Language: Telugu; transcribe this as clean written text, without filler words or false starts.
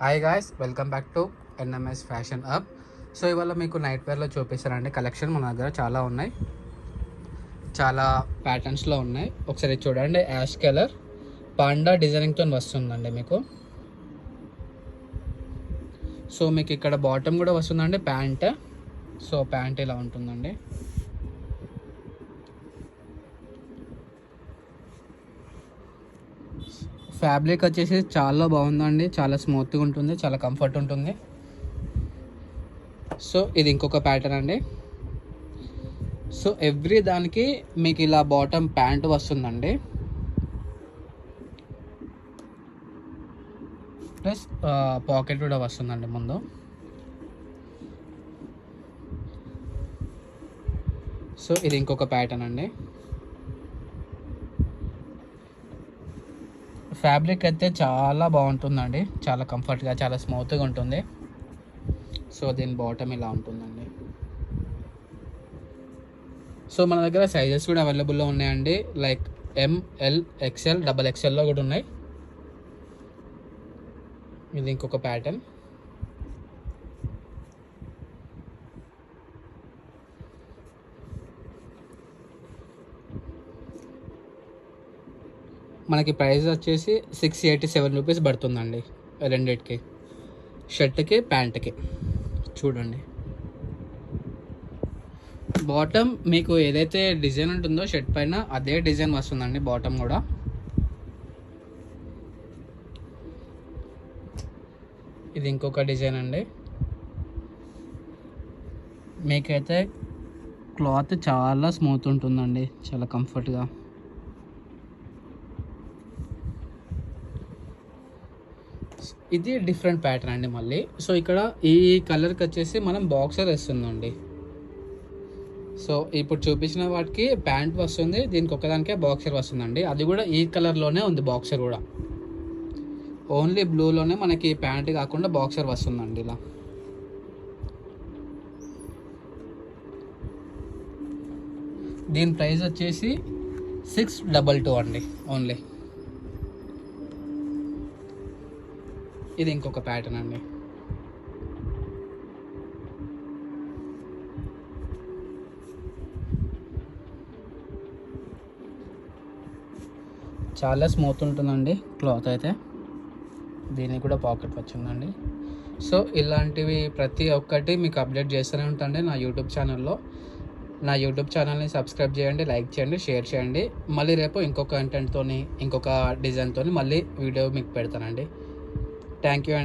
Hi guys, welcome back to NMS fashion up. So ఇవాళ మీకు నైట్ వేర్లో చూపిస్తానండి. కలెక్షన్ మన దగ్గర చాలా ఉన్నాయి, చాలా ప్యాటర్న్స్లో ఉన్నాయి. ఒకసారి చూడండి. యాష్ కలర్ పాండా డిజైనింగ్తో వస్తుందండి మీకు. సో మీకు ఇక్కడ బాటమ్ కూడా వస్తుందండి, ప్యాంట్. సో ప్యాంట్ ఇలా ఉంటుందండి. ఫ్యాబ్రిక్ వచ్చేసి చాలా బాగుందండి, చాలా స్మూత్గా ఉంటుంది, చాలా కంఫర్ట్ ఉంటుంది. సో ఇది ఇంకొక ప్యాటర్న్ అండి. సో ఎవ్రీ దానికి మీకు ఇలా బాటమ్ ప్యాంట్ వస్తుందండి, ప్లస్ పాకెట్ కూడా వస్తుందండి ముందు. సో ఇది ఇంకొక ప్యాటర్న్ అండి. ఫ్యాబ్రిక్ అయితే చాలా బాగుంటుందండి, చాలా కంఫర్ట్గా, చాలా స్మూత్గా ఉంటుంది. సో దీని బాటమ్ ఇలా ఉంటుందండి. సో మన దగ్గర సైజెస్ కూడా అవైలబుల్లో ఉన్నాయండి. లైక్ ఎంఎల్, ఎక్స్ఎల్, డబల్ ఎక్స్ఎల్లో కూడా ఉన్నాయి. ఇది ఇంకొక ప్యాటర్న్. మనకి ప్రైస్ వచ్చేసి 687 రూపీస్ పడుతుందండి రెండిటికి, షర్ట్కి ప్యాంట్కి. చూడండి, బాటమ్ మీకు ఏదైతే డిజైన్ ఉంటుందో షర్ట్ పైన అదే డిజైన్ వస్తుందండి బాటమ్ కూడా. ఇది ఇంకొక డిజైన్ అండి. మీకైతే క్లాత్ చాలా స్మూత్ ఉంటుందండి, చాలా కంఫర్ట్గా. ఇది డిఫరెంట్ ప్యాటర్న్ అండి మళ్ళీ. సో ఇక్కడ ఈ కలర్కి వచ్చేసి మనం బాక్సర్ వేస్తుందండి. సో ఇప్పుడు చూపించిన వాటికి ప్యాంట్ వస్తుంది, దీనికి ఒకదానికే బాక్సర్ వస్తుందండి. అది కూడా ఈ కలర్లోనే ఉంది బాక్సర్ కూడా. ఓన్లీ బ్లూలోనే మనకి ప్యాంట్ కాకుండా బాక్సర్ వస్తుందండి ఇలా. దీని ప్రైస్ వచ్చేసి 622 అండి ఓన్లీ. ఇది ఇంకొక ప్యాటర్న్ అండి. చాలా స్మూత్ ఉంటుందండి క్లాత్ అయితే. దీనికి కూడా పాకెట్ వచ్చిందండి. సో ఇలాంటివి ప్రతి ఒక్కటి మీకు అప్డేట్ చేస్తూనే ఉంటాండి నా యూట్యూబ్ ఛానల్లో. నా యూట్యూబ్ ఛానల్ని సబ్స్క్రైబ్ చేయండి, లైక్ చేయండి, షేర్ చేయండి. మళ్ళీ రేపు ఇంకొక కంటెంట్తో, ఇంకొక డిజైన్తో మళ్ళీ వీడియో మీకు పెడతానండి. థ్యాంక్ యూ అండి.